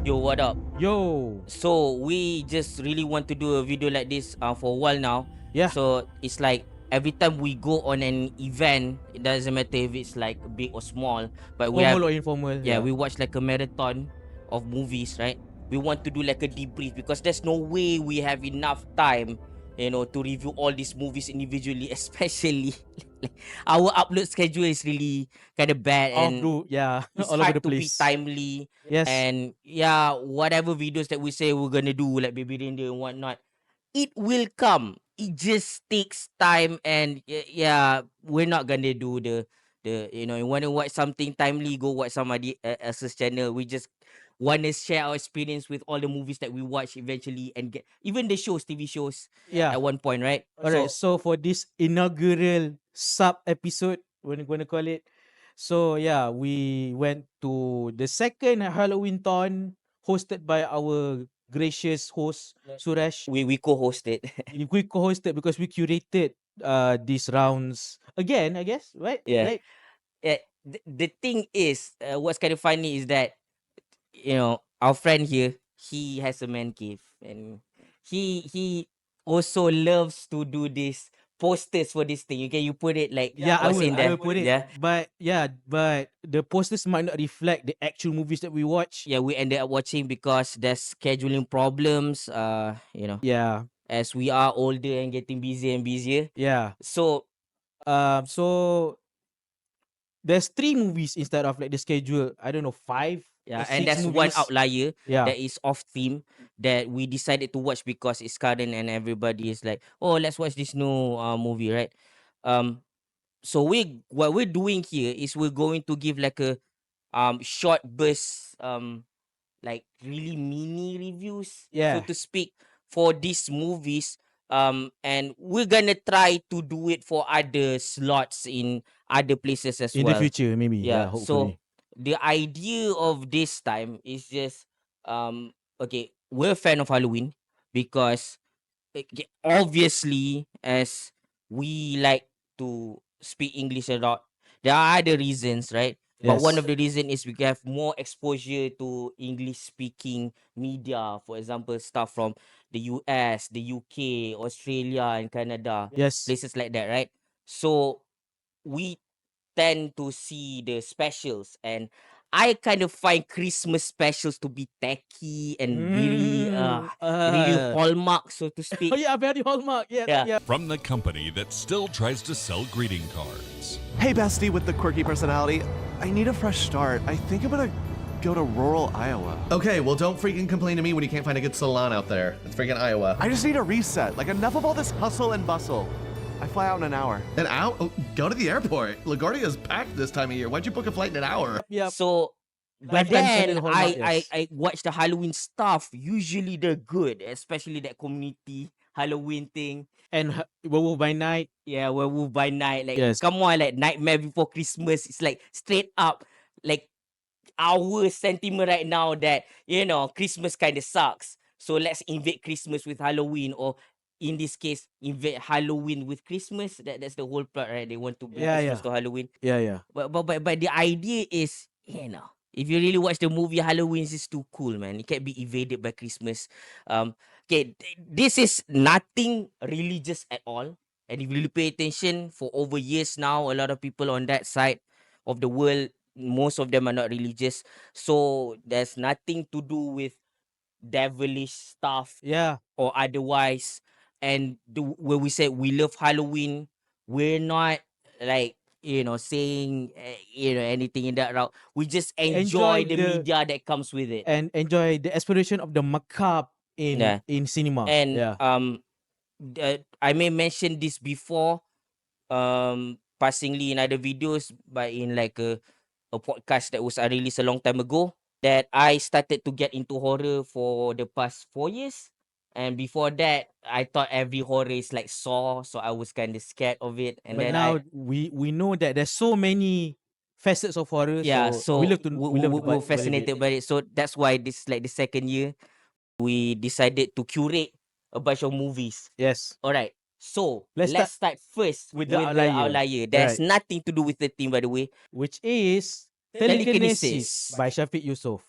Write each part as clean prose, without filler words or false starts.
Yo, what up? Yo. So we just really want to do a video like this for a while now. Yeah. So it's like every time we go on an event, it doesn't matter if it's like big or small, but we have Formal or informal. we watch like a marathon of movies, right? We want to do like a debrief because there's no way we have enough time, to review all these movies individually, especially our upload schedule is really kind of bad and It's it's all over hard the to be place. timely. Yes. And whatever videos that we say we're gonna do, like baby reindeer and whatnot, it will come. It just takes time, and we're not gonna do you want to watch something timely, go watch somebody else's channel. We just want to share our experience with all the movies that we watch eventually, and get even the shows, TV shows Yeah. at one point, right? Alright. So for this inaugural sub episode, we're gonna call it. So yeah, we went to the second Halloween-thon hosted by our gracious host Suresh. We co-hosted. We co-hosted because we curated these rounds again, I guess, right? Yeah. Right? The thing is, what's kind of funny is that our friend here, he has a man cave, and he also loves to do this posters for this thing. Okay, you put it like I what's in there. will put it. Yeah, But the posters might not reflect the actual movies that we watch. yeah. We ended up watching because there's scheduling problems. Yeah. As we are older and getting busier and busier. Yeah. So So there's 3 movies instead of like the schedule. I don't know, 5. yeah, or and 6 there's one movies. outlier Yeah. that is off theme that we decided to watch because it's current and everybody is like, oh, let's watch this new movie, right? So what we're doing here is we're going to give like a short burst, like really mini reviews, so Yeah. to speak, for these movies. And we're gonna try to do it for other slots in other places as In well. the future, maybe. Yeah, So hopefully. the idea of this time is just okay, we're a fan of Halloween because obviously, as we like to speak English a lot, there are other reasons, right? But one Yes. of the reason is we have more exposure to English speaking media. For example, stuff from the US, the UK, Australia, and Canada, Yes. places like that, right? So we tend to see the specials, and I kind of find Christmas specials to be tacky and really hallmark, so to speak. Oh yeah, very hallmark. Yeah. Yeah. Yeah. From the company that still tries to sell greeting cards. Hey, bestie with the quirky personality. I need a fresh start. I think I'm gonna go to rural Iowa. Okay, well, don't freaking complain to me when you can't find a good salon out there. It's freaking Iowa. I just need a reset. Like, enough of all this hustle and bustle. I fly out in an hour. An hour? Oh, go to the airport. LaGuardia's packed this time of year. Why'd you book a flight in an hour? Yeah. So, but Lifetime then channel hallmark, yes. I watch the Halloween stuff. Usually they're good, especially that community Halloween thing. And Werewolf by Night. Yeah, Werewolf by Night. Like, Yes. come on, like Nightmare Before Christmas. It's like straight up, like our sentiment right now that Christmas kind of sucks. So let's invade Christmas with Halloween, or in this case, invade Halloween with Christmas. That's the whole plot, right? They want to bring Christmas to Halloween. Yeah. But the idea is, if you really watch the movie, Halloween is too cool, man. It can't be evaded by Christmas. Okay, this is nothing religious at all. And if you really pay attention, for over years now, a lot of people on that side of the world, most of them are not religious. So there's nothing to do with devilish stuff Yeah. or otherwise. And where we say we love Halloween, we're not like saying anything in that route. We just enjoy the media that comes with it, And enjoy the exploration of the macabre in cinema. And I may mention this before, passingly in other videos, but in like a podcast that was released a long time ago, that I started to get into horror for the past 4 years. And before that, I thought every horror is like Saw, so I was kind of scared of it. And but then now we know that there's so many facets of horror. yeah, so we love to we're fascinated by it. So that's why this is like the second year we decided to curate a bunch of movies. Yes. All right. So Let's start first with with the the Outlier. Outlier. There's Right. nothing to do with the theme, by the way. Which is Telekinesis Telekinesis by Syafiq Yusof.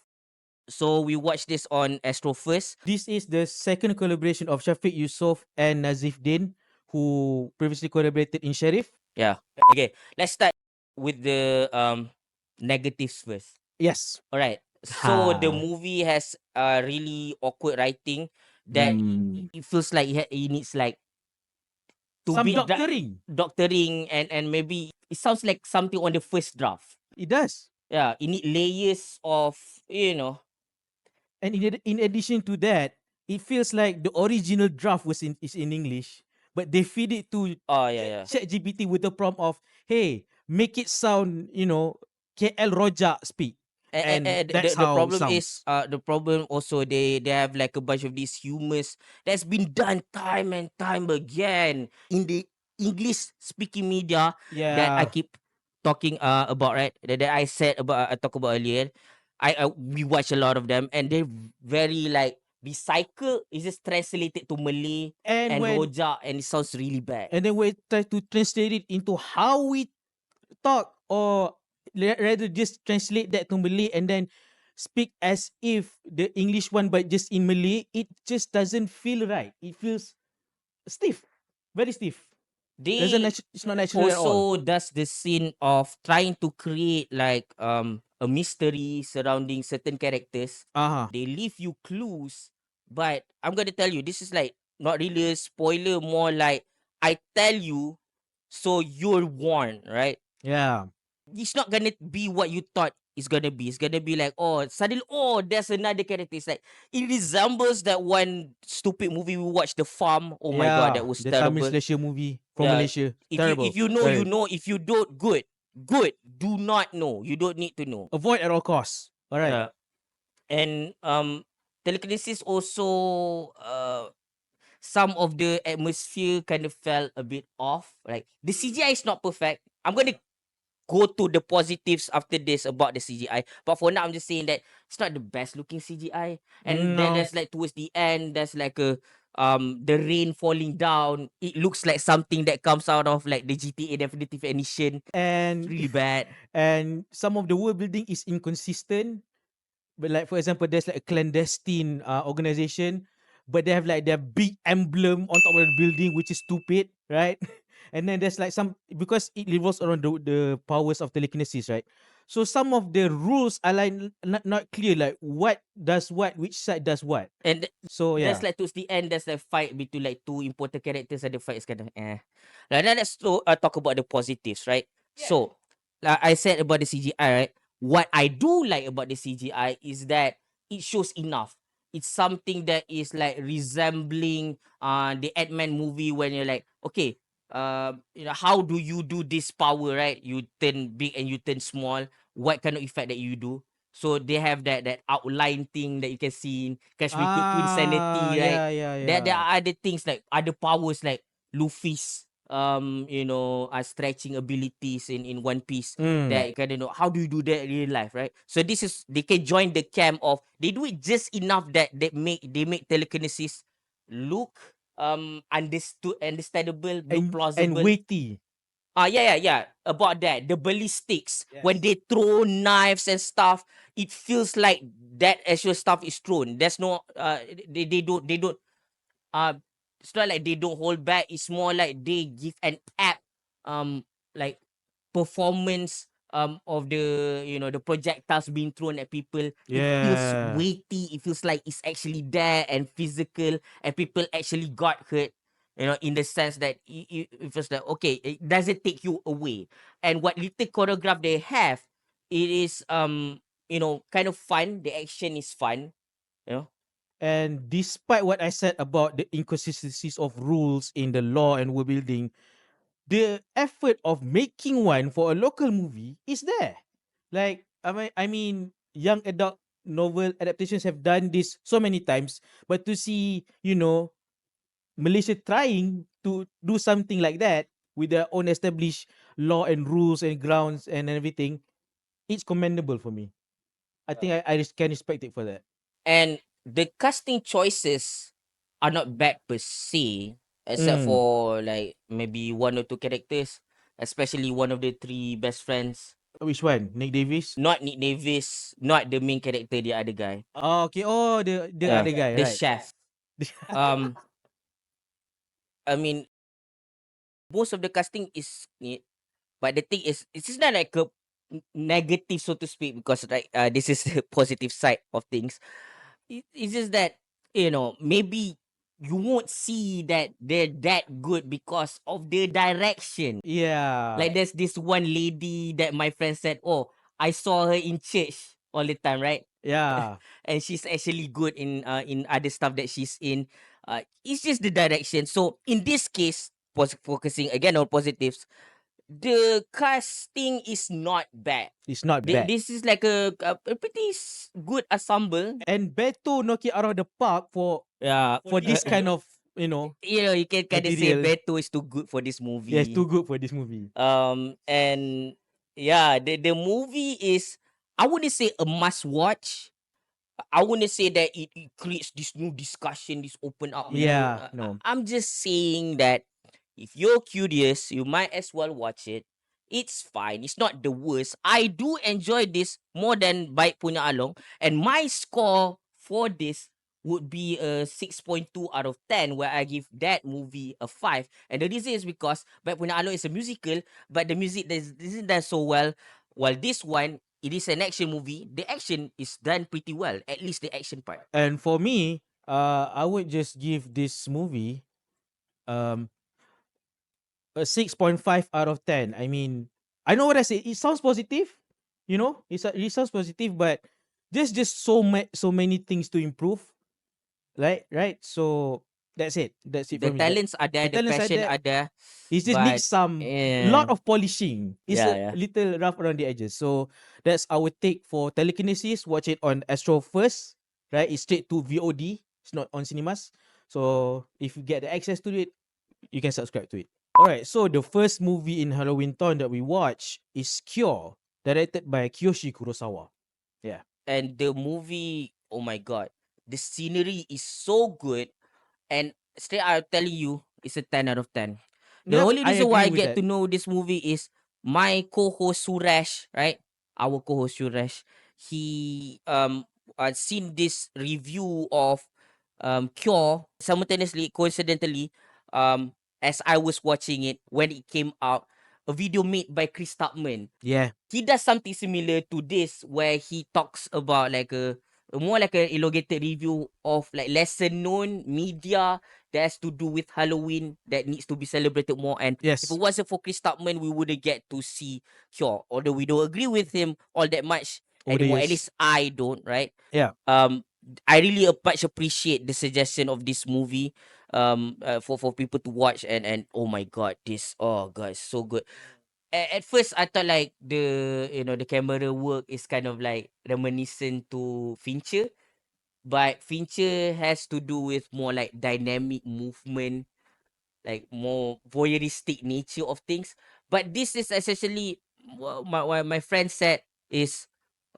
So we watched this on Astro first. This is the second collaboration of Syafiq, Yusof, and Nazifdin, who previously collaborated in Sheriff. Yeah. Okay. Let's start with the negatives first. Yes. All right. So the Ha. movie has really awkward writing that it feels like it needs like to Some be doctoring. and maybe it sounds like something on the first draft. It does. Yeah, it need layers of And in addition to that, it feels like the original draft is in English, but they feed it to oh yeah. ChatGPT with the prompt of, hey, make it sound, KL Rojak speak. And that's The how it problem sounds. is the problem also they have like a bunch of these humors that's been done time and time again in the English speaking media that I Yeah. keep talking about, right? That I said about I talked about earlier. We watch a lot of them and they're very like recycle is just translated to Malay And and when Rojak and it sounds really bad. and then we try to translate it into how we talk, or rather just translate that to Malay and then speak as if the English one but just in Malay, it just doesn't feel right. It feels stiff, very stiff. They It's not natural at all. also does the scene of trying to create like a mystery surrounding certain characters. Uh-huh. They leave you clues, but I'm gonna tell you this is like not really a spoiler, more like I tell you so you're warned, right? Yeah. It's not gonna be what you thought it's gonna be. It's gonna be like, oh, suddenly, oh, there's another character. It's like it resembles that one stupid movie we watched, The Farm. Oh my god, that Yeah. was The Tamil terrible. slasher movie from Yeah, Malaysia. if Terrible. you know, you Very. know. If you don't, good. Do not know. You don't need to know. Avoid at all costs. All right. Yeah. And Telekinesis also some of the atmosphere kind of felt a bit off. Like the CGI is not perfect. I'm gonna go to the positives after this about the CGI. But for now, I'm just saying that it's not the best looking CGI. And then No. there's like towards the end, there's like a the rain falling down. It looks like something that comes out of like the GTA Definitive Edition. It's And really bad. and some of the world building is inconsistent. But like for example, there's like a clandestine organization, but they have like their big emblem on top of the building, which is stupid, right? And then there's like some, because it revolves around the powers of telekinesis, right? So some of the rules are like not clear, like what does what, which side does what. And So yeah. there's like towards the end, there's like fight between like two important characters, and the fight is kind of Now let's talk about the positives, right? So, like I said about the CGI, right? What I do like about the CGI is that it shows enough. It's something that is like resembling the Ant-Man movie when you're like, okay, how do you do this power, right? You turn big and you turn small. What kind of effect that you do? So they have that outline thing that you can see in Catch Me Cook to Insanity, right? Yeah. There are other things like other powers like Luffy's stretching abilities in One Piece that you kind of know how do you do that in real life, right? So this is they can join the camp of they do it just enough that they make telekinesis look understandable, look and plausible. weighty. Yeah. About that, the ballistics when they throw knives and stuff, it feels like that actual stuff is thrown. There's no they don't uh it's not like they don't hold back. It's more like they give an apt like performance of the projectiles being thrown at people. It feels Yeah. weighty. It feels like it's actually there and physical, and people actually got hurt. In the sense that it feels like okay, it doesn't take you away. And what little choreograph they have, it is kind of fun. The action is fun. And despite what I said about the inconsistencies of rules in the law and world building, the effort of making one for a local movie is there. Like I mean, young adult novel adaptations have done this so many times, but to see Malaysia trying to do something like that with their own established law and rules and grounds and everything, it's commendable for me. I think I can respect it for that. And the casting choices are not bad per se, except Mm. for like maybe one or two characters, especially one of the three best friends. Which one? Nick Davis? Not Nick Davis, not the main character, the other guy. Oh, okay. Oh, the other guy, The right? chef. Um, I mean, most of the casting is neat, but the thing is, it's just not like a negative, so to speak, because this is the positive side of things. It's just that maybe you won't see that they're that good because of the direction. Yeah. Like there's this one lady that my friend said, "Oh, I saw her in church all the time, right?" Yeah. And she's actually good in other stuff that she's in. It's just the direction. So in this case, focusing again on positives, the casting is not bad. It's not bad. This is like a pretty good ensemble. And Beto knock it out of the park for Yeah, this kind of, you know, you can kind of say material. Beto is too good for this movie. Yeah, it's too good for this movie. And yeah, the movie is, I wouldn't say a must watch. I wouldn't say that it creates this new discussion, this open up. Yeah, no. I'm just saying that if you're curious, you might as well watch it. It's fine. It's not the worst. I do enjoy this more than Baik Punya Along. And my score for this would be a 6.2 out of 10, where I give that movie a 5. And the reason is because Baik Punya Along is a musical, but the music isn't done so well. While this one, it is an action movie. The action is done pretty well, at least the action part. And for me, I would just give this movie a 6.5 out of 10. I mean, I know what I say. It sounds positive, you know, it sounds positive, but there's just so many things to improve. Right? So that's it. That's it The for me. talents are there, the talents are passion there. are there. It just but, needs some lot of polishing. It's Yeah, a little rough around the edges. So that's our take for Telekinesis. Watch it on Astro first, right? It's straight to VOD. It's not on cinemas. So if you get the access to it, you can subscribe to it. Alright, so the first movie in Halloween-thon that we watch is Cure, directed by Kiyoshi Kurosawa. Yeah. and the movie, oh my god, the scenery is so good, and straight I'm telling you, it's a 10 out of 10. The Yep, only I reason why I agree with get that. to know this movie is my co-host Suresh, right? Our co-host Suresh, he seen this review of Cure simultaneously, coincidentally, as I was watching it when it came out, a video made by Chris Tubman. Yeah. He does something similar to this, where he talks about like a more like an elongated review of like lesser known media that has to do with Halloween that needs to be celebrated more. And Yes. if it wasn't for Chris Tubman, we wouldn't get to see Cure. Although we don't agree with him all that much Over the anymore. At years. least I don't, right? Yeah. I really much appreciate the suggestion of this movie for people to watch, and oh my god, this, oh god, so good. At first I thought like the camera work is kind of like reminiscent to Fincher, but Fincher has to do with more like dynamic movement, like more voyeuristic nature of things. But this is essentially what my friend said is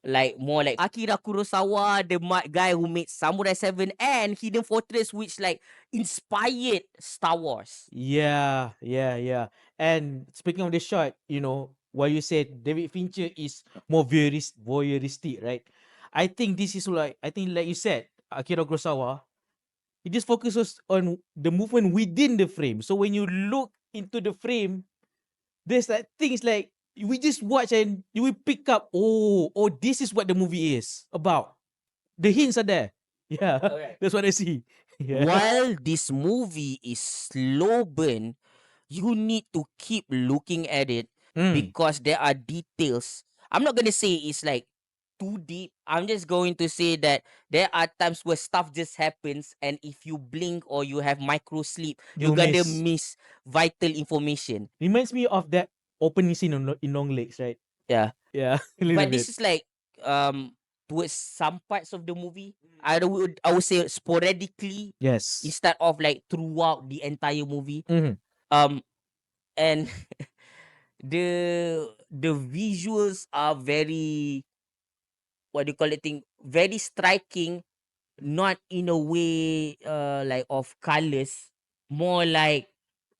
like more like Akira Kurosawa, the guy who made Samurai 7 and Hidden Fortress, which like inspired Star Wars. Yeah. And speaking of the shot, you know, what you said, David Fincher is more voyeuristic, right? I think this is like you said, Akira Kurosawa, he just focuses on the movement within the frame. So when you look into the frame, there's like things like we just watch and you will pick up, oh, this is what the movie is about. The hints are there. Yeah. Correct. That's what I see. Yeah. While this movie is slow burn, you need to keep looking at it because there are details. I'm not gonna say it's like too deep. I'm just going to say that there are times where stuff just happens, and if you blink or you have micro sleep, you're You gonna miss. miss vital information. Reminds me of that opening scene in Long Legs, right? Yeah. Yeah. A little But bit. this is like towards some parts of the movie. I would say sporadically Yes. instead of like throughout the entire movie. Mhm. And the visuals are very, what do you call it, very striking, not in a way like of colors, more like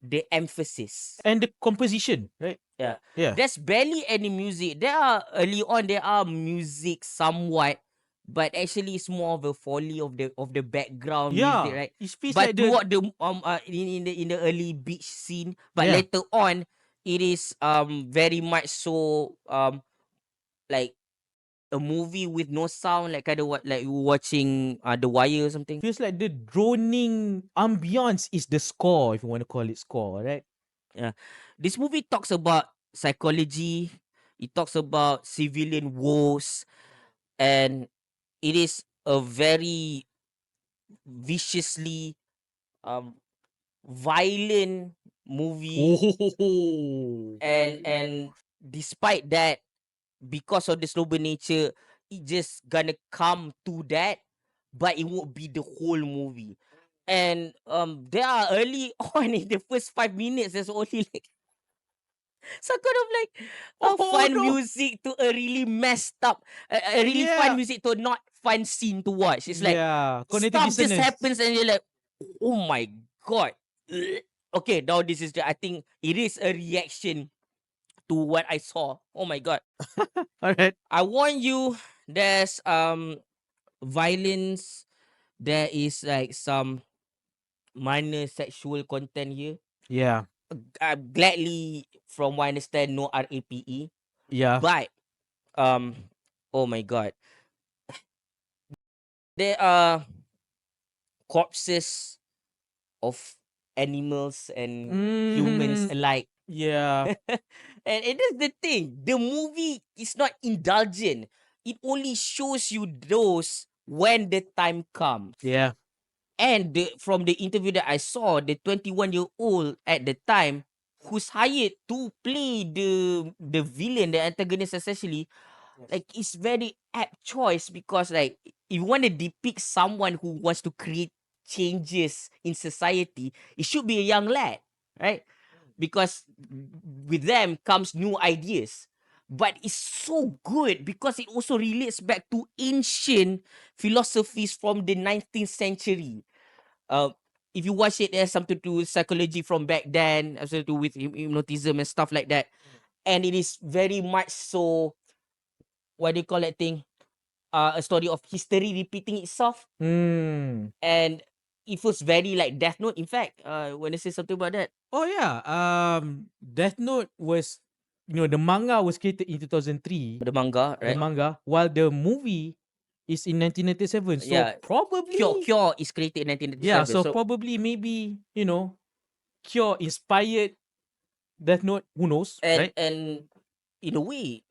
the emphasis. And the composition, right? Yeah. Yeah. There's barely any music. Early on there are music somewhat, but actually it's more of a foley of the background music, Yeah. right? It feels But like the throughout the in the early beach scene, but Yeah. later on it is very much so like a movie with no sound, like kind of what like you watching The Wire or something. feels like the droning ambience is the score, if you want to call it score, right? Yeah. This movie talks about psychology, it talks about civilian wars, and it is a very viciously violent movie. Oh. And despite that, because of the sober nature, it just gonna come to that, but it won't be the whole movie. And there are early on in the first 5 minutes, there's only like some kind of like Oh fun no. music to a really messed up, a really fun Yeah. music to a not fun scene to watch. It's like Yeah. Cognitive stuff just dissonance. happens and you're like, oh my god. Okay, now this is I think it is a reaction to what I saw. Oh my god. All right. I warn you, there's violence, there is like some minor sexual content here. Yeah. Gladly, from what I understand, no RAPE. Yeah. But oh my god, there are corpses of animals and humans Mm, alike. yeah. And it is the thing. The movie is not indulgent. It only shows you those when the time comes. Yeah. And from the interview that I saw, the 21-year-old at the time who's hired to play the villain, the antagonist essentially, like it's very apt choice, because like if you want to depict someone who wants to create changes in society, it should be a young lad, right? Because with them comes new ideas. But it's so good because it also relates back to ancient philosophies from the 19th century. If you watch it, there's something to do with psychology from back then, something to do with hypnotism and stuff like that. And it is very much so, what do you call that thing? A story of history repeating itself. Mm. And it feels very like Death Note, in fact, when I say something about that. Oh yeah. Death Note was, the manga was created in 2003. The manga, The right? manga, while the movie is in 1997. So Yeah. probably Cure is created in 1997. Yeah, so probably maybe, Cure inspired Death Note. Who knows, and right? and in a way,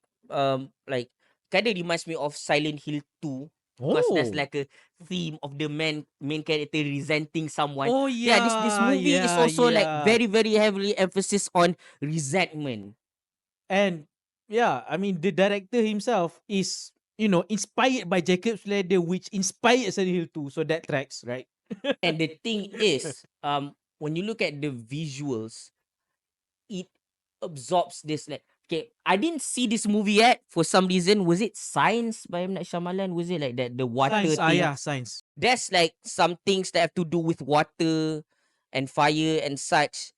like kind of reminds me of Silent Hill 2, because there's Oh. like a theme of the main character resenting someone. Oh Yeah, this yeah, movie is yeah, also like yeah. very very heavily emphasis on resentment. And yeah, I mean the director himself is, inspired by Jacob's Ladder, which inspired Silent Hill 2. So that tracks, right? And the thing is, when you look at the visuals, it absorbs this like, okay, I didn't see this movie yet for some reason. Was it Science by M. Night Shyamalan? Was it like that, the water Science, thing? yeah, science. There's like some things that have to do with water and fire and such.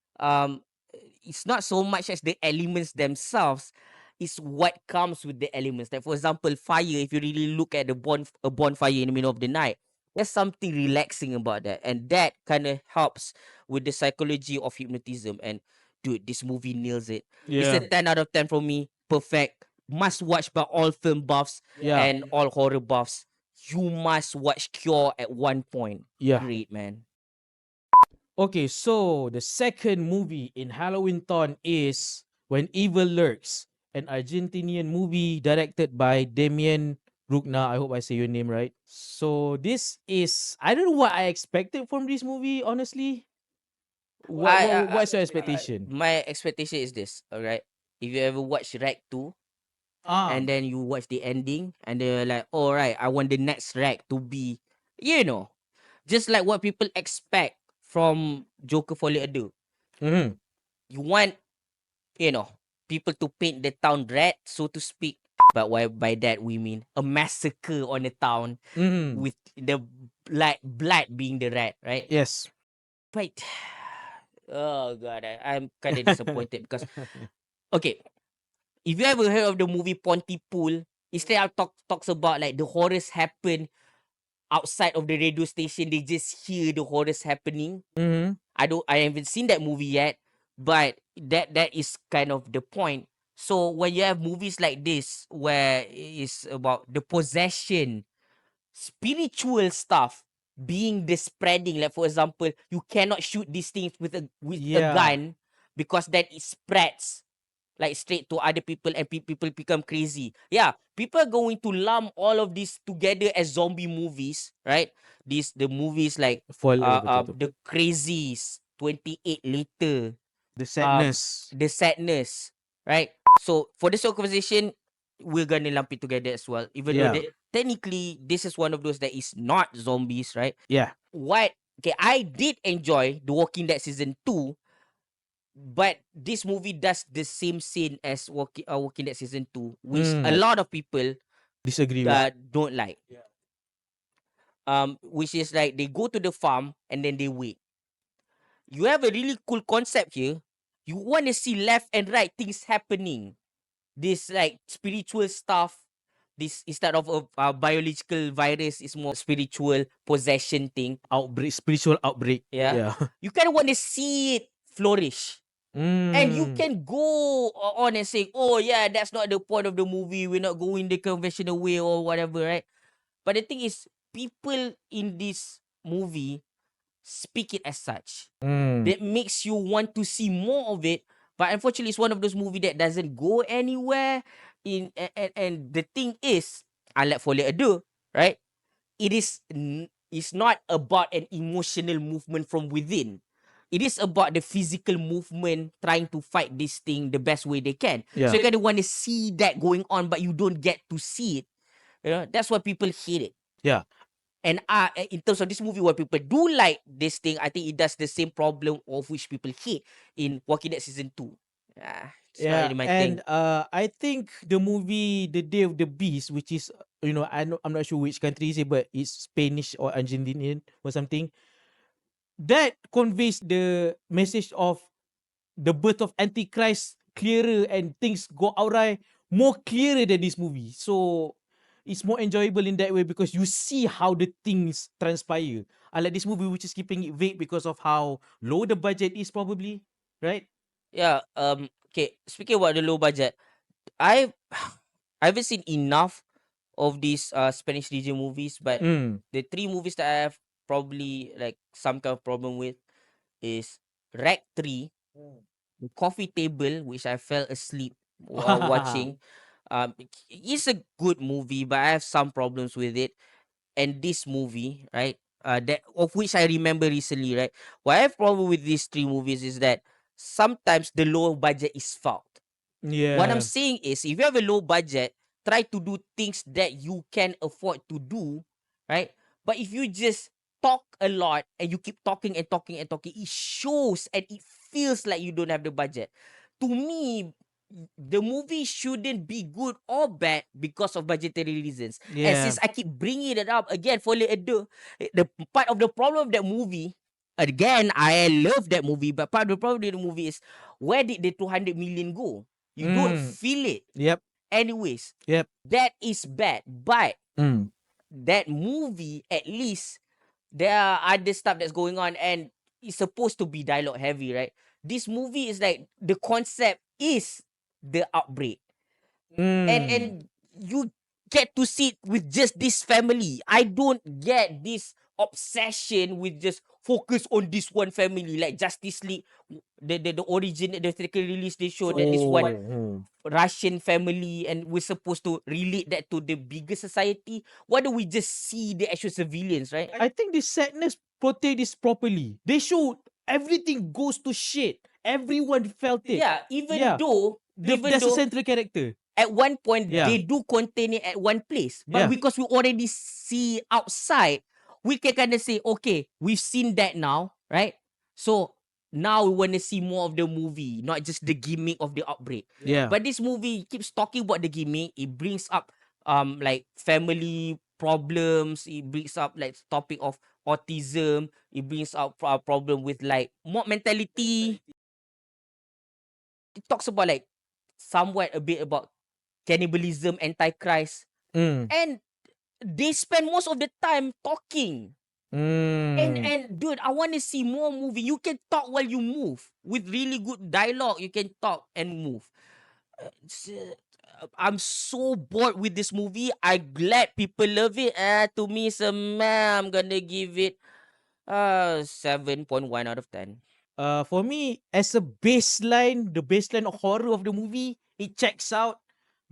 It's not so much as the elements themselves, it's what comes with the elements. Like for example, fire, if you really look at a bonfire in the middle of the night, there's something relaxing about that. And that kind of helps with the psychology of hypnotism. And dude, this movie nails it. It's a Yeah. 10 out of 10 for me. Perfect. Must watch by all film buffs Yeah. and all horror buffs. You must watch Cure at one point. Yeah. Great, man. Okay, so the second movie in Halloween-thon is When Evil Lurks, an Argentinian movie directed by Damien Rugna. I hope I say your name right. So this is, I don't know what I expected from this movie, honestly. What's your expectation? My expectation is this, alright? If you ever watch Rec 2, and then you watch the ending, and they're like, alright, I want the next Rec to be, just like what people expect from Joker Folie à Deux. Mhm. You want, people to paint the town red, so to speak. But by that we mean a massacre on the town Mhm. with the blood being the red, right? Yes. But Oh god, I'm kind of disappointed because okay, if you ever heard of the movie Pontypool, instead of talks about like the horrors happen outside of the radio station, they just hear the horrors happening. Mm-hmm. I haven't seen that movie yet, but that is kind of the point. So when you have movies like this where it's about the possession, spiritual stuff being the spreading, like for example, you cannot shoot these things with a Yeah. gun because then it spreads like straight to other people and people become crazy. Yeah, people are going to lump all of this together as zombie movies, right? The movies like Betul. the Crazies, 28 Later, The sadness. the Sadness, right? So for this conversation, we're gonna lump it together as well, even though Yeah. technically this is one of those that is not zombies, right? Yeah. Okay, I did enjoy The Walking Dead season 2, but this movie does the same scene as Walking Dead season 2, which a lot of people Disagree with. don't like. Yeah. Which is like they go to the farm and then they wait. You have a really cool concept here. You want to see left and right things happening. This like spiritual stuff. This instead of a biological virus is more spiritual possession thing. Spiritual outbreak. Yeah. Yeah. You kind of want to see it flourish. And you can go on and say, oh yeah, that's not the point of the movie. We're not going the conventional way or whatever, right? But the thing is, people in this movie speak it as such. That makes you want to see more of it. But unfortunately, it's one of those movies that doesn't go anywhere. And the thing is, unlike Folie à Deux, right? It's not about an emotional movement from within. It is about the physical movement trying to fight this thing the best way they can. Yeah. So you kind of want to see that going on, but you don't get to see it. You know, that's why people hate it. Yeah. And in terms of this movie, where people do like this thing, I think it does the same problem of which people hate in Walking Dead season 2. It's not really my thing. I think the movie The Day of the Beast, which is I'm not sure which country is it, but it's Spanish or Argentinian or something. That conveys the message of the birth of Antichrist clearer, and things go outright more clearer than this movie. So it's more enjoyable in that way because you see how the things transpire. Unlike this movie, which is keeping it vague because of how low the budget is, probably, right? Yeah. Okay. Speaking about the low budget, I haven't seen enough of these Spanish region movies, but the 3 movies that I have probably like some kind of problem with is Rec 3, The Coffee Table, which I fell asleep while watching. It's a good movie, but I have some problems with it. And this movie, right? That of which I remember recently, right? What I have problem with these 3 movies is that sometimes the low budget is fault. Yeah. What I'm saying is, if you have a low budget, try to do things that you can afford to do, right? But if you just talk a lot and you keep talking and talking and talking, it shows and it feels like you don't have the budget. To me, the movie shouldn't be good or bad because of budgetary reasons. And Yeah. since I keep bringing it up again, Folie à Deux, the part of the problem of that movie, again, I love that movie, but part of the problem of the movie is, where did the 200 million go? You don't feel it. Yep. Anyways, Yep. that is bad. But that movie, at least, there are other stuff that's going on and it's supposed to be dialogue heavy, right? This movie is like, the concept is the outbreak. And you get to see it with just this family. I don't get this obsession with just focus on this one family, like Justice League, the origin, the theatrical release, they show that this one Russian family, and we're supposed to relate that to the bigger society. Why don't we just see the actual civilians, right? I think the sadness portrayed this properly. They showed everything goes to shit. Everyone felt it. Yeah, even though There's a central character. at one point Yeah. they do contain it at one place, but Yeah. because we already see outside, we can kind of say, okay, we've seen that now, right? So now we want to see more of the movie, not just the gimmick of the outbreak. Yeah. But this movie keeps talking about the gimmick. It brings up like family problems. It brings up like topic of autism. It brings out a problem with like mob mentality. It talks about like somewhat a bit about cannibalism, antichrist, Mm. and they spend most of the time talking. Mm. And dude, I want to see more movie. You can talk while you move with really good dialogue. You can talk and move. I'm so bored with this movie. I'm glad people love it. To me, it's a meh. I'm gonna give it 7.1 out of 10. For me, as a baseline, the baseline of horror of the movie, it checks out.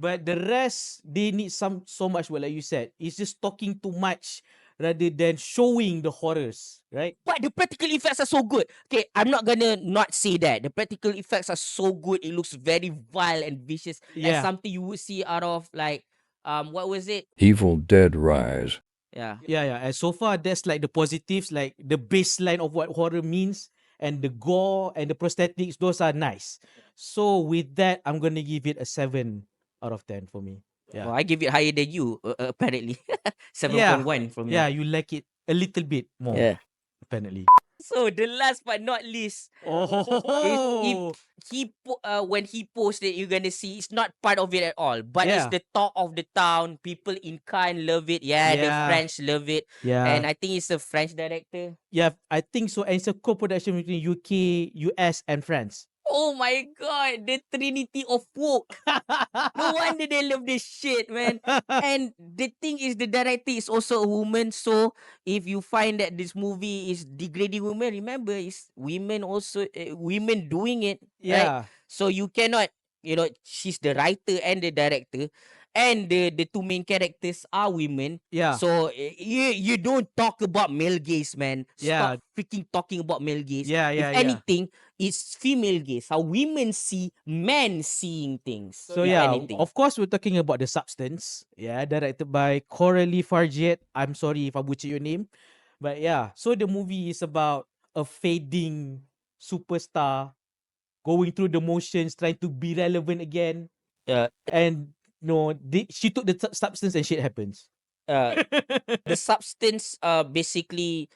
But the rest, they need so much. Well, like you said, it's just talking too much rather than showing the horrors, right? But the practical effects are so good. Okay, I'm not gonna not say that. The practical effects are so good. It looks very vile and vicious. Like Yeah. something you would see out of like what was it? Evil Dead Rise. Yeah. Yeah. And so far, that's like the positives, like the baseline of what horror means, and the gore and the prosthetics, those are nice. So with that, I'm gonna give it a 7 out of 10 for me. Yeah. Well, I give it higher than you, apparently. 7.1 from me. Yeah, you like it a little bit more, Yeah. apparently. So the last but not least, Oh, when he posted, you're gonna see it's not part of it at all, but it's Yeah. the talk of the town. People in Cannes love it. Yeah, the Yeah. French love it, yeah. and I think it's a French director. Yeah, I think so. And it's a co-production between UK, US, and France. Oh my god, the Trinity of woke. No wonder they love this shit, man. And the thing is, the director is also a woman. So if you find that this movie is degrading women, remember, it's women also, women doing it, right? Yeah. So you cannot, she's the writer and the director, and the two main characters are women. Yeah. So you don't talk about male gaze, man. Yeah. Stop freaking talking about male gaze. Yeah, If yeah. anything, it's female gaze. How women see men seeing things. So if yeah, anything. of course we're talking about The Substance. Yeah, directed by Coralie Farget. I'm sorry if I butcher your name. But yeah, so the movie is about a fading superstar going through the motions, trying to be relevant again. And she took the substance and shit happens. The Substance basically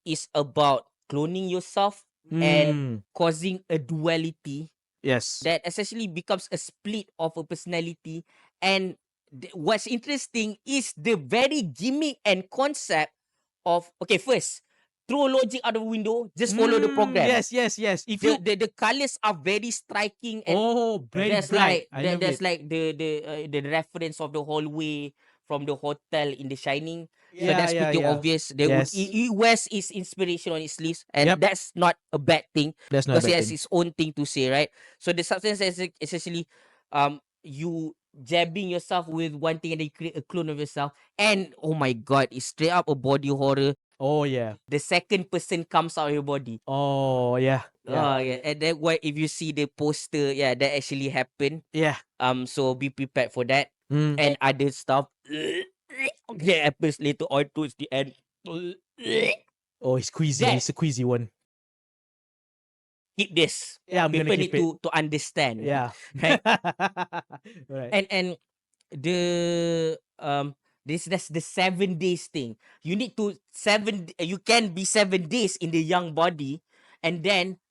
is about cloning yourself and causing a duality Yes. that essentially becomes a split of a personality. And what's interesting is the very gimmick and concept of, okay, first, throw logic out of the window, just follow the program. Yes. If you The colors are very striking, and very there's bright. like there's like the reference of the hallway from the hotel in The Shining. So that's pretty obvious. They Yes. he wears his inspiration on his sleeves, and Yep. that's not a bad thing That's not a because he bad has thing. his own thing to say, right? So the Substance is essentially you jabbing yourself with one thing and then you create a clone of yourself. And oh my god, it's straight up a body horror. Oh yeah. The second person comes out of your body. Oh yeah. Oh yeah. And then if you see the poster, yeah, that actually happened. Yeah. So be prepared for that. Mm. And other stuff. That happens later on towards the end. Oh, it's queasy. That- It's a queasy one. Keep this. Yeah, I'm People gonna need keep it. to understand. Yeah. Right. Right. And the that's the 7 days thing. You need to you can be 7 days in the young body, and then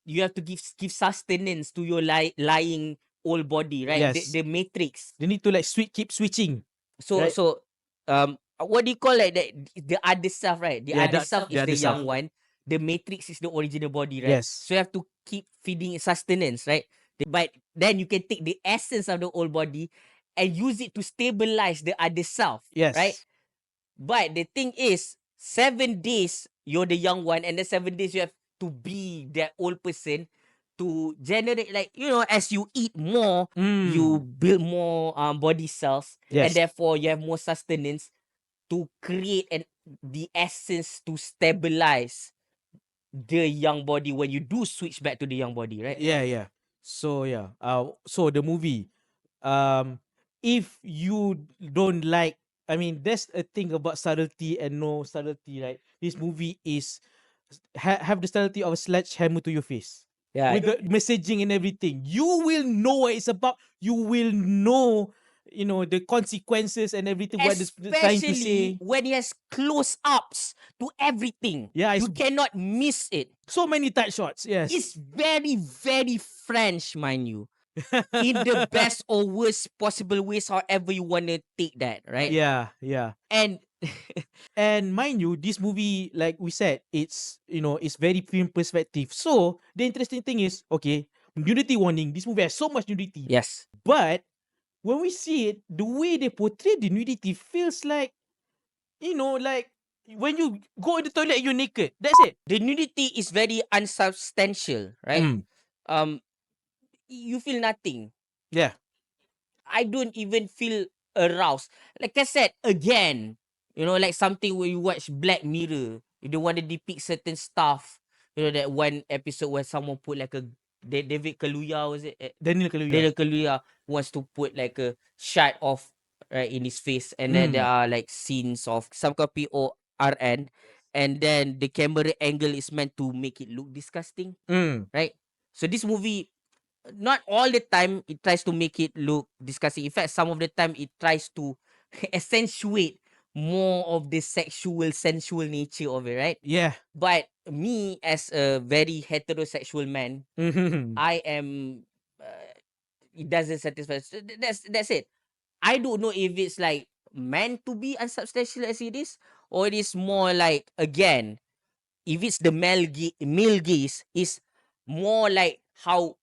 you have to give sustenance to your lying old body, right? Yes. The matrix. They need to like keep switching. So Right. what do you call like the other self, right? The Yeah, other the self is other the young self. one. The matrix is the original body, right? Yes. So you have to keep feeding it sustenance, right? But then you can take the essence of the old body and use it to stabilize the other self. Yes. Right? But the thing is, 7 days you're the young one, and the 7 days you have to be that old person to generate, like, as you eat more, you build more body cells, Yes. and therefore you have more sustenance to create the essence to stabilize the young body when you do switch back to the young body, right? Yeah. So yeah. So the movie, if you don't like, I mean, there's a thing about subtlety and no subtlety, right? This movie is have the subtlety of a sledgehammer to your face. Yeah. With the messaging and everything, you will know what it's about. You will know the consequences and everything what they're trying to Especially say. when he has close-ups to everything. Yeah, You cannot miss it. so many tight shots. Yes. It's very, very French, mind you. In the best or worst possible ways, however you want to take that, right? Yeah, yeah. And And mind you, this movie, like we said, it's it's very film perspective. So the interesting thing is, okay, nudity warning. This movie has so much nudity, yes, but when we see it, the way they portray the nudity feels like, like when you go in the toilet, you're naked. That's it. the nudity is very unsubstantial, right? Mm. Um, you feel nothing. Yeah. I don't even feel aroused. Like I said, again, like something where you watch Black Mirror, you don't want to depict certain stuff. That one episode where someone put like a David Kaluuya, was it? Daniel Kaluuya. Daniel Kaluuya wants to put like a shot of right in his face, and then there are like scenes of some copy PORN, and then the camera angle is meant to make it look disgusting, Mm. right? So this movie, not all the time it tries to make it look disgusting. In fact, some of the time it tries to accentuate more of the sensual nature of it, right? Yeah. But me as a very heterosexual man, Mhm. I am it doesn't satisfy. So that's it. I don't know if it's like meant to be unsubstantial as it is, or it is more like, again, if it's the male gaze, is more like how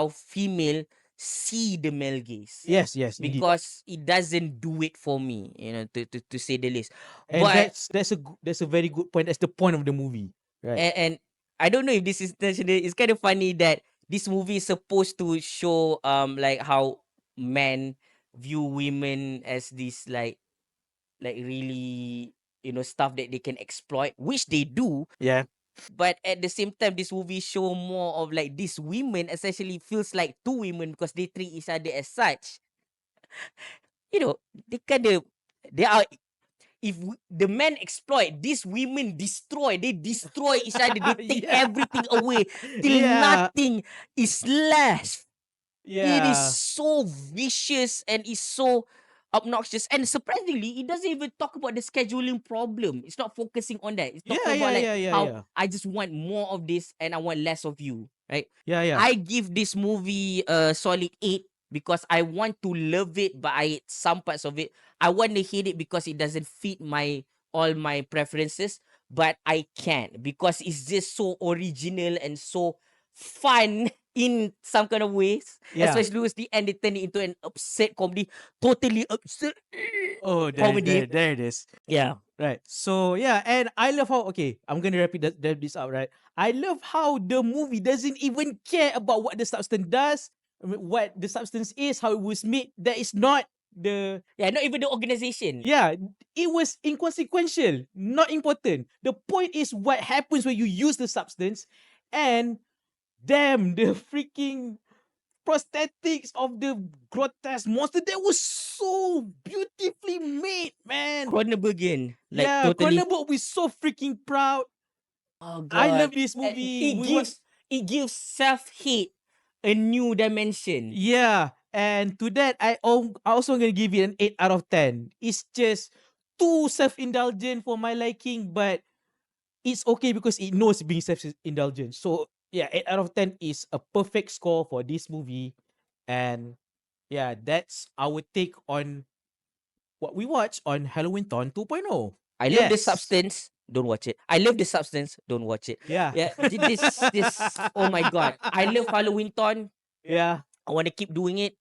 female see the male gaze. Yes, yes, indeed. Because it doesn't do it for me, to say the least. And But that's a very good point. That's the point of the movie, right? and I don't know if this is intentional. It's kind of funny that this movie is supposed to show like how men view women as this like really stuff that they can exploit, which they do. Yeah. But at the same time, this movie show more of like these women essentially feels like two women because they treat each other as such. They are. If the men exploit, these women destroy. They destroy each other. They take Yeah. everything away till Yeah. nothing is left. It is Yeah. so vicious and it's so obnoxious. And surprisingly, it doesn't even talk about the scheduling problem. It's not focusing on that. It's talking about like how I just want more of this and I want less of you, right? Yeah, yeah. I give this movie a solid 8 because I want to love it, but I hate some parts of it. I want to hate it because it doesn't fit all my preferences, but I can't because it's just so original and so fun in some kind of ways. Yeah. Especially towards the end, they turn it into an upset comedy, totally upset Oh, comedy. there it is. Yeah. Right. So yeah, and I love how, okay, I'm gonna wrap this out, right? I love how the movie doesn't even care about what the substance does, what the substance is, how it was made. That is not the Not even the organization. Yeah, it was inconsequential, not important. The point is what happens when you use the substance, and damn, the freaking prosthetics of the grotesque monster that was so beautifully made, man. Cronenbergian. Like Yeah, totally. Cronenberg was so freaking proud. Oh God. I love this movie. It gives self-hate a new dimension. Yeah, and to that, I also gonna give it an 8 out of 10. It's just too self-indulgent for my liking, but it's okay because it knows being self-indulgent. So yeah, 8 out of 10 is a perfect score for this movie. And yeah, that's our take on what we watched on Halloween-thon 2.0. I love the substance. Don't watch it. I love the substance. Don't watch it. Yeah. Yeah. This. Oh my God. I love Halloween-thon. Yeah. I want to keep doing it.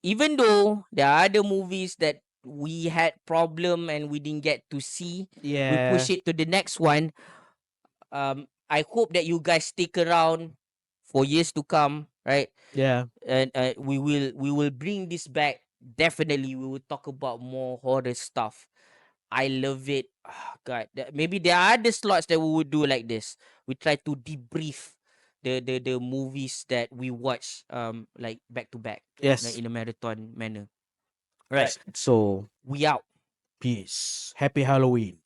Even though there are other movies that we had problem and we didn't get to see, Yeah. we push it to the next one. I hope that you guys stick around for years to come, right? Yeah. And we will bring this back. Definitely, we will talk about more horror stuff. I love it. Oh, God, maybe there are other slots that we would do like this. We try to debrief the movies that we watch like back to back, Yes. like in a marathon manner. Right. So We out. peace. Happy Halloween.